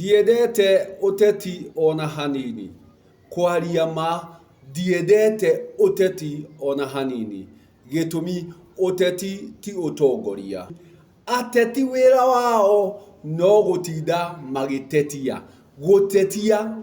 Ndiendete uteti ona hanini. Kwaria ma ndiendete uteti ona hanini. Gitumi uteti ti utongoria. Ateti wira wao no gutinda magitetia. Gutetia.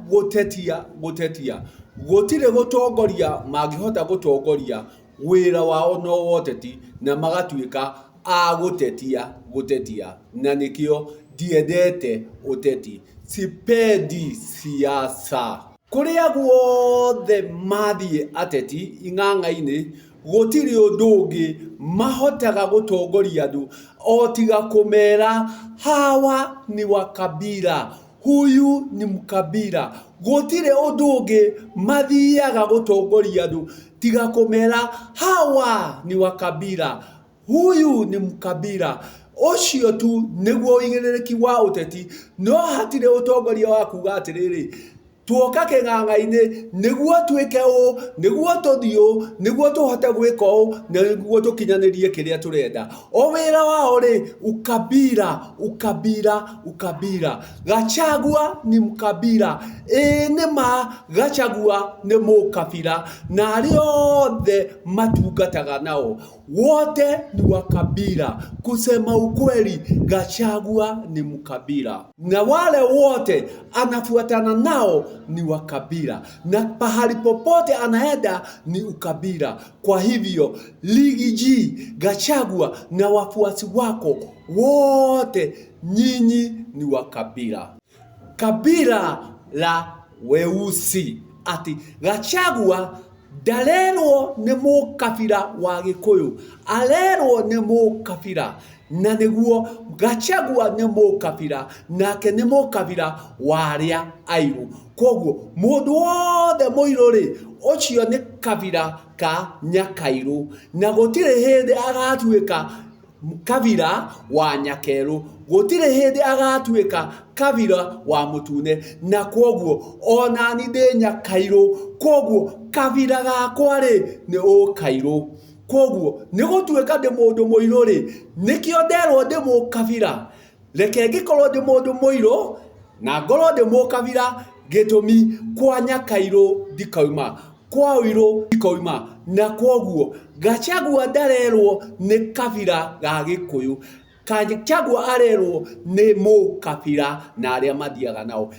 Gutire gutongoria magihota gutongoria wira wao no woteti na magatuika a gutetia. Na nikio ndiendete uteti. Sipendi siasa. Kuria guothe mathie ateti ing'ang'a-ini gutiri undu ungi mahotaga gutongoria andu otiga kumera hawa ni wa kabila, huyu ni mkabila. Gutire undu ungi mathiaga gutongoria andu tiga kumera hawa ni wa kabila, huyu ni mkabila. Ucio tu niguo igiriki wa uteti. No hatire utongoria wa kuga atiriri tuoka king'ang'a-ini niguo twike u, niguo tuthio, niguo tuhote gwika u, niguo tukinyanirie kiria turenda. O wira wao ri ukabila. Gachagua ni mkabila. Nima Gachagua ni mukabila. Na ariothe matungataga nao wote ni wakabila. Kusema ukweli, Gachagua ni mkabila. Na wale wote anafuatana nao ni wakabila. Na pahali popote anaenda ni ukabila. Kwa hivyo, Ligi G, Gachagua na wafuasi wako wote nyinyi ni wakabila. Kabila la weusi. Ati Gachagua ndarerwo ni mukabila wa Gikuyu, arerwo ni mukabila. Na niguo Gachagua ni mukabila, nake ni mukabila wa aria airu. Koguo mundu wothe muiru ri ucio ni kabila ka Nyakairu, na gutire hindi agatuika kabila wa Nyakeru, gutire hindi agatuika kabila wa Mutune. Na koguo onani ndi Nyakairu, koguo kabila gakwa ri ni Ukairu. Koguo nigutuika ndi mundu muiru ri nikio nderwo ndi mukabila. Reke ngikorwo ndi mundu muiru na ngorwo ndi mukabila, gitumi kwa Nyakairu ndikauma, kwa Uiru ndikauma. Na koguo Gachagua ndarerwo ni kabila ga Gikuyu, Gachagua arerwo ni mukabila na aria mathiaga nao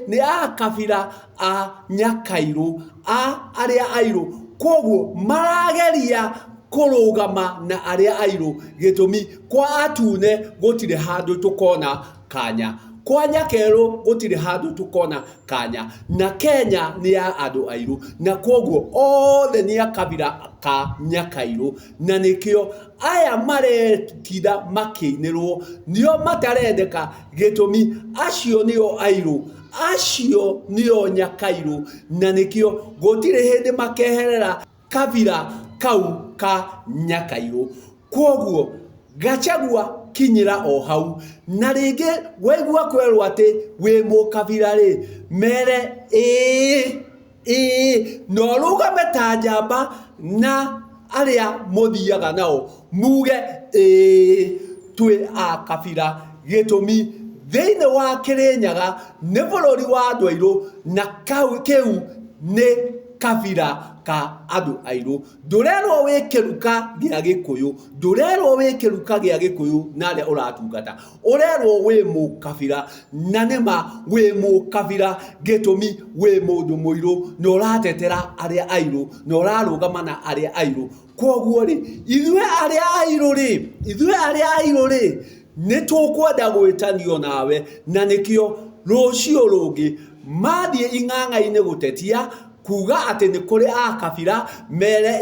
ni a kabila a Nyakairu, a aria airu. Koguo marageria kurugama na aria airu, gitumi kwa atune gutire handu tukona kanya, kwa Nyakeru gutire handu tukona kanya, na Kenya ni ya andu airu. Na koguo othe ni a kabila ka Nyakairu. Na nikio aya maretida makinirwo nio matarendeka, gitumi acio nio airu, acio nio Nyakairu. Na nikio gutire hindi makeherera kabila kau ka Nyakairu. Koguo Gachagua kinyira o hau. Na ringi waigua kwerwo ati wi mukabila ri mere no rugame ta njamba na aria muthiaga nao muge twi a kabila, gitumi thiini wa Kirinyaga ni bururi wa andu airu, na kiu ni kabila ka andu airu. Ndurerwo wi kiruka gia Gikuyu, ndurerwo wi kiruka gia Gikuyu na aria uratungata, urerwo wi mukabila. Na nima wi mukabila, gitumi wi mundu muiru na uratetera aria airu na urarugama na aria airu. Koguo ri ithue aria airu ri ni tukwenda gwitanio nawe. Na nikio rucio rungi mathie ing'ang'a-ini gutetia kuga ati ni kuri a kabila mere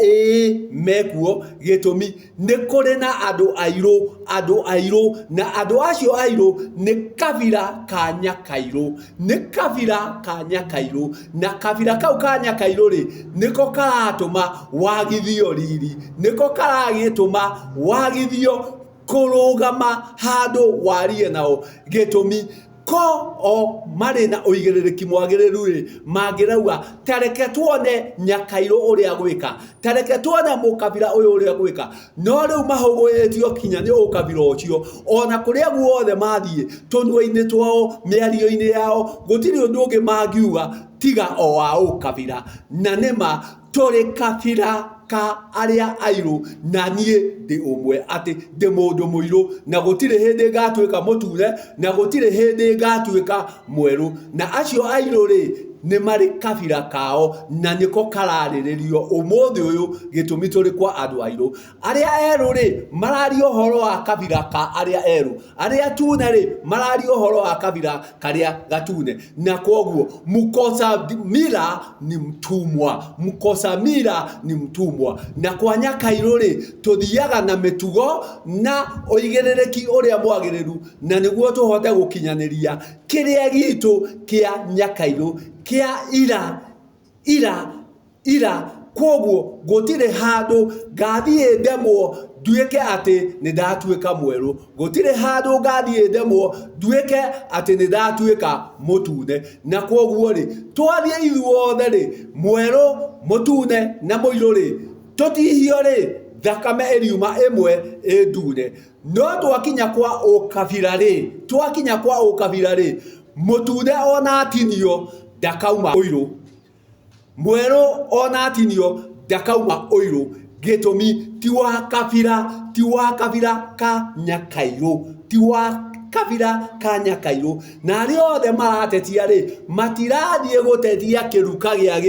mekuo, gitumi ni kuri na andu airu na andu acio airu ni kabila ka Nyakairu, ni kabila ka Nyakairu. Na kabila kau ka Nyakairu ri niko karatuma wagithio riri, niko karagituma wagithio kurugama handu warie nao, gitumi ko o mari na uigiriki mwagiriru ri mangirauga tareke tuone Nyakairo uria gwika, tareke tuone mukabira uyu uria gwika, no riu mahuguyetio kinya ni ukabira ucio ona kuria guothe mathie tunua-ini twao miario-ini yao gutiri undu ungi mangiuga tiga o wa ukabira na nima turi kabira ka aria airu na nie ndi umwe ati ndi mundu muiru na gutire hindi ngatwika mutune na gutire hindi ngatwika mweru na acio airu ri ni mari kabira kao na niko karariririo umuthi uyu gitumi turi kwa andu airu aria eru ri marari uhoro wa kabira ka aria eru aria tune ri marari uhoro wa kabira karia gatune na koguo Mukosa Mila ni mtumwa, Mukosa Mila ni mtumwa na kwa Nyakairo ri tuthiaga na mitugo na uigiririki uria mwagiriru na niguo tuhote gukinyaniria kiria gitu kia Nyakairo kia ira koguo gutire handu gathie ndemwo duike ati ni ndatuika mweru gutire handu gathie ndemwo duike ati ni ndatuika mutune na koguo ri twathie ithuothe ri mweru mutune na muiru ri tutihio ri thakame eriuma imwe endune no twakinya kwa ukabira ri mutune ona atinio dakauma oiro mweru ona atinio dakauma oiro gitumi tiwa kabira ka Nyakairo ka Nyakairo na ariothe maratetia ri matirathie gutetia kiruka gia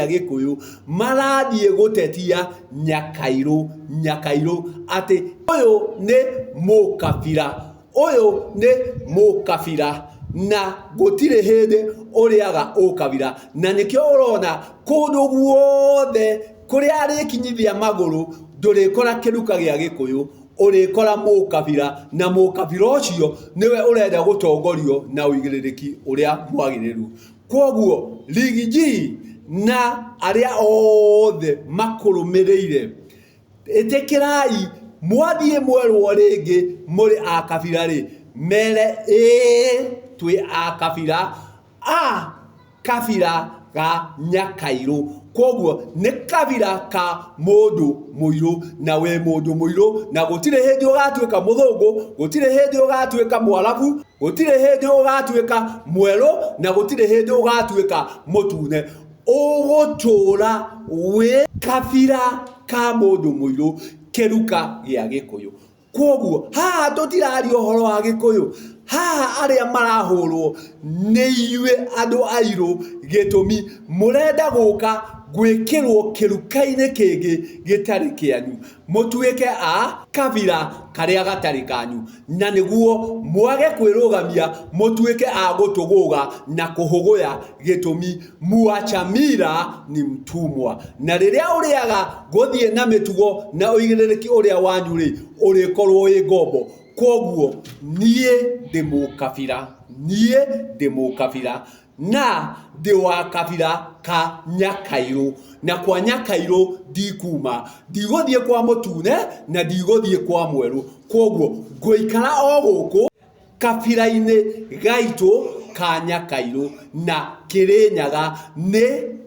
Gikuyu marathie gutetia Nyakairo ati uyu ni mukabira na gutire hindi uriaga ukabira na nikio urona kundu guothe kuria arikinyithia maguru ndurikora kiruka gia Gikuyu urikora mukabira na mukabira ucio niwe urenda gutongorio na uigiririki uria mwagiriru koguo Riggy na aria othe makurumireire itikirai mwathie mwerwo ringi muri akabira ri mere twi akabira kabira ga Nyakairo koguo ni kabira ka mundu muiru na we mundu muiru na gutire hindi ugatwika muthungu gutire hindi ugatwika mwarabu gutire hindi ugatwika mweru na gutire hindi ugatwika mutune ugutura we kabira ka mundu muiru kiruka gia Gikuyu koguo haha tutirari uhoro wa Gikuyu haha aria marahurwo ni iwe andu airu gitumi murenda guka gwikirwo kiruka-ini kingi gitari kianyu mutuike kabira karia gatari kanyu na niguo mwage kwirugamia mutuike gutuguga na kuhuguya gitumi Muacha Mila ni mtumwa na riria uriaga guthie na mitugo na uigiririki uria wanyu ri urikorwo wi ngombo koguo nie ndi mukabira na ndi wa kabira ka Nyakairo na kwa Nyakairo ndikuma ndiguthie kwa mutune na ndiguthie kwa mweru koguo ngoikara o guku kabira-ini gaitu ka Nyakairo na Kirinyaga ni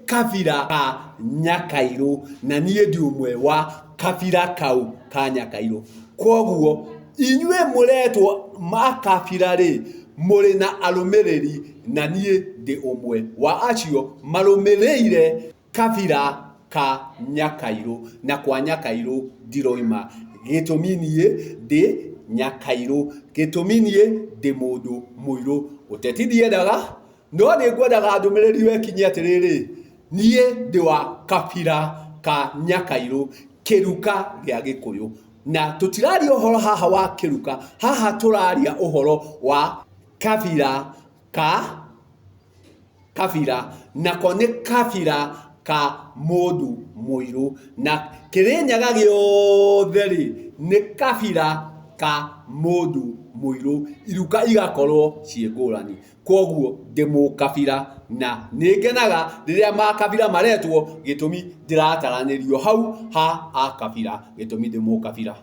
kabira ka Nyakairo na nie ndi umwe wa kabira kau ka Nyakairo koguo inywe muretwo makabira ri muri na arumiriri na nie ndi umwe wa acio marumireire kabira ka Nyakairo na kwa Nyakairo ndiroima gitumi nie ndi Nyakairo gitumi nie ndi mundu muiru uteti ndiendaga no ni ngwendaga ndumiriri wekinye atiriri nie ndi wa kabira ka Nyakairo kiruka gia Gikuyu na tutiraria uhoro haha wa kiruka haha turaria uhoro wa kabira na kone kabira ka mundu muiru na Kirinyaga giothe ri ni kabira ka mundu muiru iruka igakorwo ciengurani koguo ndi mukabira na ningenaga riria makabira maretwo gitumi ndirataranirio hau ha akabira gitumi ndi mukabira.